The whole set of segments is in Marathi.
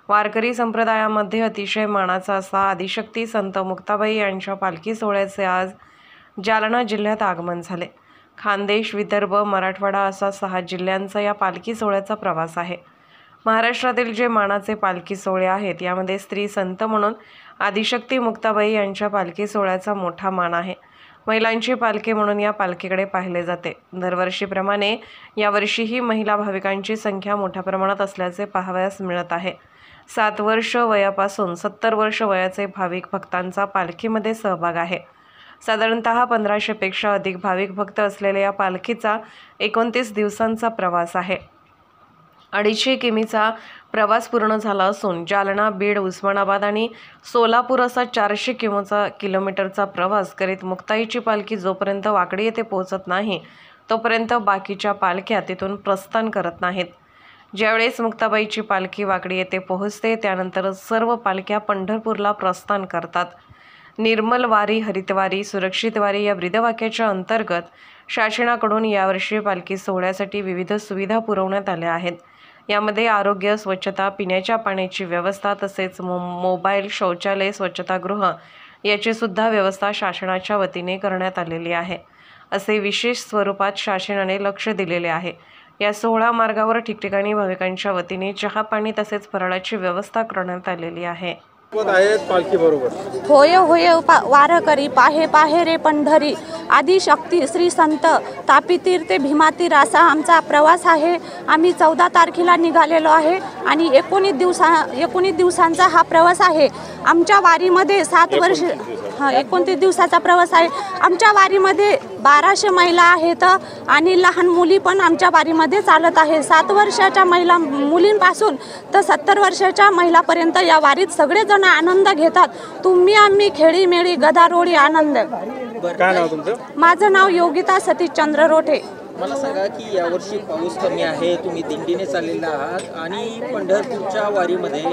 वारकरी संप्रदायामध्ये अतिशय मानाचा असा आदिशक्ती संत मुक्ताबाई यांच्या पालखी सोहळ्याचे आज जालना जिल्ह्यात आगमन झाले। खानदेश, विदर्भ, मराठवाडा असा 6 जिल्ह्यांचा या पालखी सोहळ्याचा प्रवास आहे। महाराष्ट्रातील जे मानाचे पालखी सोहळे आहेत यामध्ये स्त्री संत म्हणून आदिशक्ती मुक्ताबाई यांच्या पालखी सोहळ्याचा मोठा मान आहे। महिलांची पालखी म्हणून या पालखीकडे पाहिले जाते। दरवर्षीप्रमाणे यावर्षीही महिला भाविकांची संख्या मोठ्या प्रमाणात असल्याचे पाहावयास मिळत आहे। 7 वर्ष वयापासून 70 वर्ष वयाचे भाविक भक्तांचा पालखीमध्ये सहभाग आहे। साधारणतः 1500 पेक्षा अधिक भाविक भक्त असलेल्या या पालखीचा 29 दिवसांचा प्रवास आहे। 250 किमीचा प्रवास पूर्ण झाला असून जालना, बीड, उस्मानाबाद आणि सोलापूर असा 400 किलोमीटरचा प्रवास करीत मुक्ताईची पालखी जोपर्यंत वाकडी येथे पोहोचत नाही तोपर्यंत बाकीच्या पालख्या तिथून प्रस्थान करत नाहीत। ज्यावेळेस मुक्ताबाईची पालखी वाकडी येथे पोहोचते त्यानंतर सर्व पालख्या पंढरपूरला प्रस्थान करतात। निर्मल वारी, हरितवारी, सुरक्षित वारी या ब्रीदवाक्याच्या अंतर्गत शासनाकडून यावर्षी पालखी सोहळ्यासाठी विविध सुविधा पुरवण्यात आल्या आहेत। यामध्ये आरोग्य, स्वच्छता, पिण्याच्या पाण्याची व्यवस्था तसेच मोबाईल, शौचालय, स्वच्छतागृह याची सुद्धा व्यवस्था शासनाच्या वतीने करण्यात आलेली आहे। असे विशेष स्वरूपात शासनाने लक्ष दिलेले आहे। या सोहळा मार्गावर ठिकठिकाणी भाविकांच्या वतीने चहा पाणी तसेच फराळाची व्यवस्था करण्यात आलेली आहे। पालखी बरोबर होय होय वारकरी पाहे पाहे रे पंढरी, आदिशक्ती श्री संत तापीतीर ते भीमातीर असा आमचा प्रवास आहे। आम्ही 14 तारखेला निघालेलो आहे आणि 19 दिवसांचा हा प्रवास आहे। आमच्या वारीमध्ये 29 दिवसाचा प्रवास आहे। आमच्या वारीमध्ये 1200 महिला आहेत आणि लहान मुली पण आमच्या वारीमध्ये चालत आहे। 7 वर्षाच्या मुलींपासून तर 70 वर्षाच्या महिलापर्यंत या वारीत सगळेजण आनंद घेतात। तुम्ही आम्ही खेळी मेळी गदारोळी आनंद। काय नाव तुमचं? माझं नाव योगिता सतीश चंद्र रोठे। मला सांगा की यावर्षी पाऊस कमी आहे, तुम्ही दिंडीने चाललेला आहात आणि पंढरपूरच्या वारीमध्ये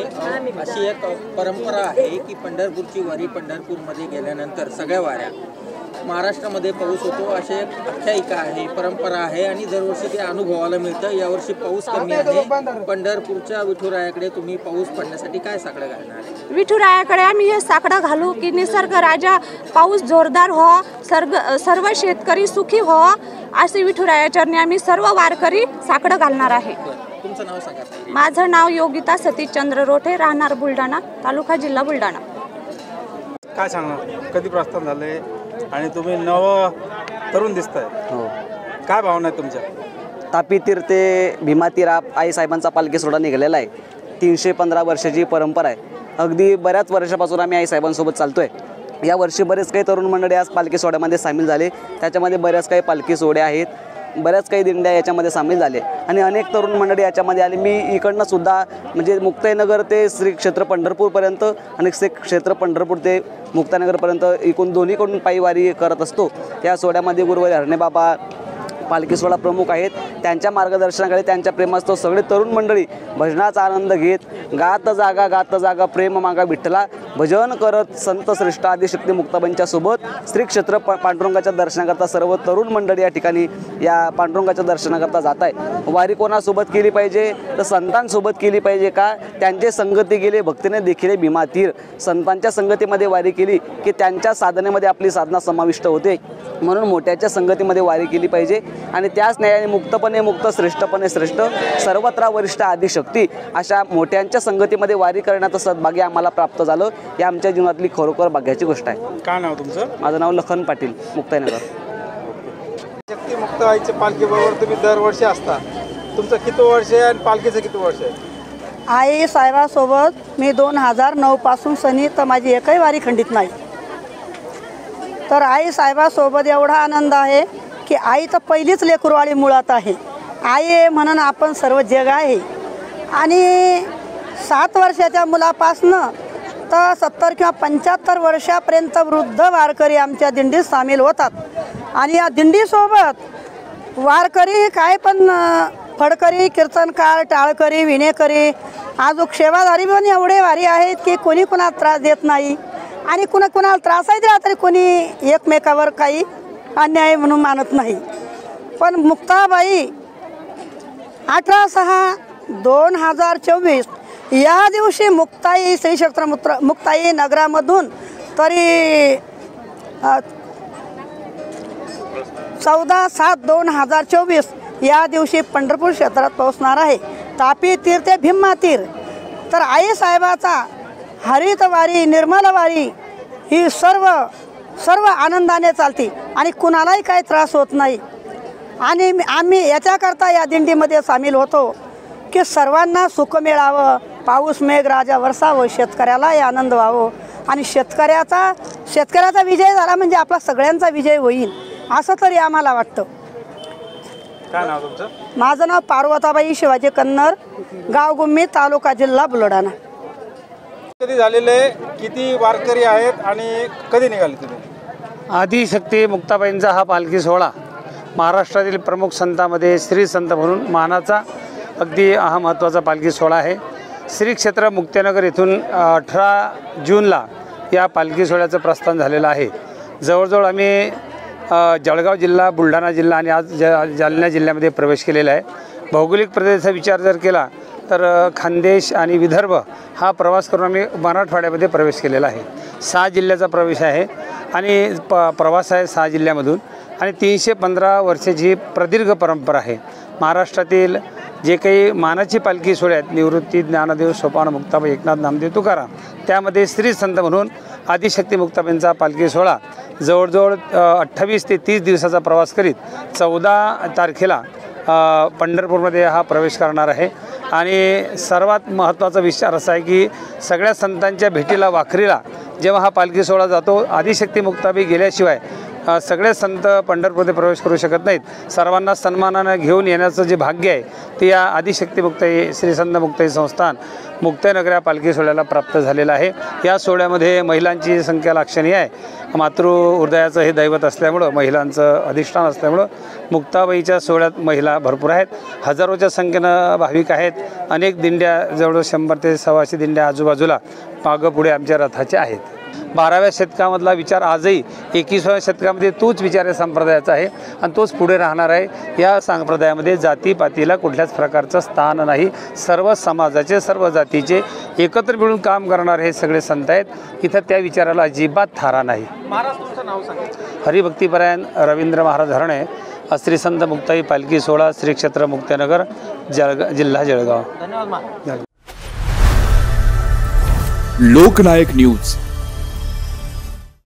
अशी एक परंपरा आहे की पंढरपूरची वारी पंढरपूरमध्ये गेल्यानंतर सगळ्या वाऱ्या महाराष्ट्रामध्ये पाऊस होतो अशी एक आख्यायिका आहे, परंपरा आहे आणि दरवर्षी ते अनुभवायला मिळतं। यावर्षी पाऊस कमी आहे, पंढरपूरच्या विठुरायाकडे तुम्ही पाऊस पडण्यासाठी काय साकडं घालणार आहे? विठुरायाकडे आम्ही हे साकडं घालू की निसर्ग राजा पाऊस जोरदार हो, सर्व शेतकरी सुखी हो असे विठुराया चरणी आम्ही सर्व वारकरी साकडं घालणार आहे। तुमचं नाव सांगा? माझं नाव योगिता सतीश चंद्र रोठे, राहणार बुलढाणा, तालुका जिल्हा बुलढाणा। काय सांगणार, कधी प्रस्थान झाले आणि तुम्ही नव तरुण दिसताय? हो, काय भावना आहे तुमच्या? तापीतीर ते भीमातीर आई साहेबांचा पालखी सोहळा निघालेला आहे। 315 वर्षाची परंपरा आहे। अगदी बऱ्याच वर्षापासून आम्ही आई साहेबांसोबत चालतोय। या वर्षी बरेच काही तरुण मंडळी आज पालखी सोहळ्यामध्ये सामील झाले। त्याच्यामध्ये बऱ्याच काही पालखी सोहळे आहेत, बऱ्याच काही दिंड्या याच्यामध्ये सामील झाले आणि अनेक तरुण मंडळी याच्यामध्ये आली। मी इकडनं सुद्धा म्हणजे मुक्ताईनगर ते श्री क्षेत्र पंढरपूरपर्यंत आणि श्री क्षेत्र पंढरपूर ते मुक्ताईनगरपर्यंत एकूण दोन्हीकडून पायी वारी करत असतो। या सोहळ्यामध्ये गुरुवारी हरणेबाबा पालखी सोहळा प्रमुख आहेत। त्यांच्या मार्गदर्शनाखाली त्यांच्या प्रेमास्तव सगळे तरुण मंडळी भजनाचा आनंद घेत गात जागा प्रेम मागा विठ्ठला भजन करत संत श्रेष्ठ आदिशक्ती मुक्ताबाईंच्या सोबत श्री क्षेत्र पांडुरंगाच्या दर्शनाकरता सर्व तरुण मंडळी या ठिकाणी या पांडुरंगाच्या दर्शनाकरता जात आहे। वारी कोणासोबत केली पाहिजे तर संतांसोबत केली पाहिजे। का त्यांचे संगती गेले भक्तीने देखील भीमातीर, संतांच्या संगतीमध्ये वारी केली की त्यांच्या साधनेमध्ये आपली साधना समाविष्ट होते। म्हणून मोठ्याच्या संगतीमध्ये वारी केली पाहिजे आणि त्याच न्यायाने मुक्तपणे मुक्त, श्रेष्ठपणे श्रेष्ठ, सर्वत्र वरिष्ठ आदिशक्ती अशा मोठ्यांच्या संगतीमध्ये वारी करण्याचं सद्भाग्य आम्हाला प्राप्त झालं। ही आमच्या जीवनातली खरोखर भाग्याची गोष्ट आहे। काय नाव तुमचं? माझं नाव लखन पाटील, मुक्ताईनगर। शक्ती मुक्ताबाईच्या पालखी बरोबर तुम्ही दरवर्षी असता, तुमचं किती वर्ष आहे आणि पालखीचं किती वर्ष आहे? आई साहेबासोबत मी 2009 पासून सनी तर माझी एकही वारी खंडित नाही। तर आई साहेबासोबत एवढा आनंद आहे की आई तर पहिलीच लेकरवाळी मुळात आहे। आई आहे म्हणून आपण सर्व जग आहे आणि 7 वर्षाच्या मुलापासनं तर 70 किंवा 75 वर्षापर्यंत वृद्ध वारकरी आमच्या दिंडीत सामील होतात आणि या दिंडीसोबत वारकरी काय पण फडकरी, कीर्तनकार, टाळकरी, विणेकरी, अजून सेवाधारी पण एवढे वारी आहेत की कोणी कोणाला त्रास देत नाही आणि कुणाला त्रास आहे दिला तरी कोणी एकमेकावर काही अन्याय म्हणून मानत नाही। पण मुक्ताबाई 18/6/2024 या दिवशी मुक्ताई श्री क्षेत्र मुक्ताई नगरामधून तरी 14/7/2024 या दिवशी पंढरपूर क्षेत्रात पोहोचणार आहे तापी तीर ते भीमातीर। तर आई साहेबाचा हरित वारी निर्मल वारी ही सर्व आनंदाने चालते आणि कुणालाही काही त्रास होत नाही। आणि आम्ही याच्याकरता या दिंडीमध्ये सामील होतो की सर्वांना सुख मिळावं, पाऊस मेघराजा वरसावं, शेतकऱ्यालाही आनंद व्हावं आणि शेतकऱ्याचा विजय झाला म्हणजे आपला सगळ्यांचा विजय होईल असं तरी आम्हाला वाटतं। काय नाव तुमचं? माझं नाव पार्वताबाई शिवाजी कन्नर, गाव गुम्मी, तालुका जिल्हा बुलढाणा। कधी झालेले, किती वारकरी आहेत आणि कधी निघाले तुम्ही? आदिशक्ती मुक्ताबाईंचा हा पालखी सोहळा महाराष्ट्रातील प्रमुख संतांमध्ये श्री संत म्हणून मानाचा अगदी हा महत्त्वाचा पालखी सोहळा आहे। श्री क्षेत्र मुक्तानगर येथून 18 जूनला या पालखी सोहळ्याचं प्रस्थान झालेलं आहे। जवळजवळ आम्ही जळगाव जिल्हा, बुलढाणा जिल्हा आणि आज जालना जिल्ह्यामध्ये प्रवेश केलेला आहे। भौगोलिक प्रदेशाचा विचार जर केला तर खानदेश आणि विदर्भ हा प्रवास करून आम्ही मराठवाड्यामध्ये प्रवेश केलेला आहे। 6 जिल्ह्याचा प्रवेश आहे आणि प्रवास आहे 6 जिल्ह्यामधून आणि 315 वर्षाची प्रदीर्घ परंपरा आहे। महाराष्ट्रातील जे काही मानाची पालखी सोहळे आहेत, निवृत्ती, ज्ञानदेव, सोपान, मुक्ताबाई, एकनाथ, नामदेव, तुकाराम, त्यामध्ये श्री संत म्हणून आदिशक्ती मुक्ताबाईंचा पालखी सोहळा जवळजवळ 28 ते 30 दिवसाचा प्रवास करीत 14 तारखेला पंढरपूरमध्ये हा प्रवेश करणार आहे। आणि सर्वात महत्त्वाचा विचार असा आहे की सगळ्या संतांच्या भेटीला, वाखरीला जेव्हा हा पालखी सोहळा जातो, आदिशक्ती मुक्ताबाई गेल्याशिवाय सगळे संत पंढरपूरमध्ये प्रवेश करू शकत नाहीत। सर्वांना सन्मानानं घेऊन येण्याचं जे भाग्य आहे ते या आदिशक्ती मुक्ताई श्री संत मुक्ताई संस्थान मुक्ताईनगर या पालखी सोहळ्याला प्राप्त झालेलं आहे। या सोहळ्यामध्ये महिलांची संख्या लक्षणीय आहे। मातृ हृदयाचं हे दैवत असल्यामुळं, महिलांचं अधिष्ठान असल्यामुळं मुक्ताबाईच्या सोहळ्यात महिला भरपूर आहेत। हजारोच्या संख्येनं भाविक आहेत। अनेक दिंड्या, जवळ 100 ते 125 दिंड्या आजूबाजूला मागं पुढे आमच्या रथाचे आहेत। 12व्या शतकामधला विचार आजही 21व्या शतकामध्ये तोच विचार या संप्रदायाचा आहे आणि तोच पुढे राहणार आहे। या संप्रदायामध्ये जातीपातीला कुठल्याच प्रकारचं स्थान नाही। सर्व समाजाचे, सर्व जातीचे एकत्र मिळून काम करणारे हे सगळे संत आहेत। इथं त्या विचाराला अजिबात थारा नाही। महाराज तुमचं नाव सांगा? हरिभक्तीपरायण रवींद्र महाराज हरणे, श्री संत मुक्ताई पालखी सोहळा, श्री क्षेत्र मुक्तानगर, जिल्हा जळगाव। धन्यवाद महाराज। लोकनायक न्यूज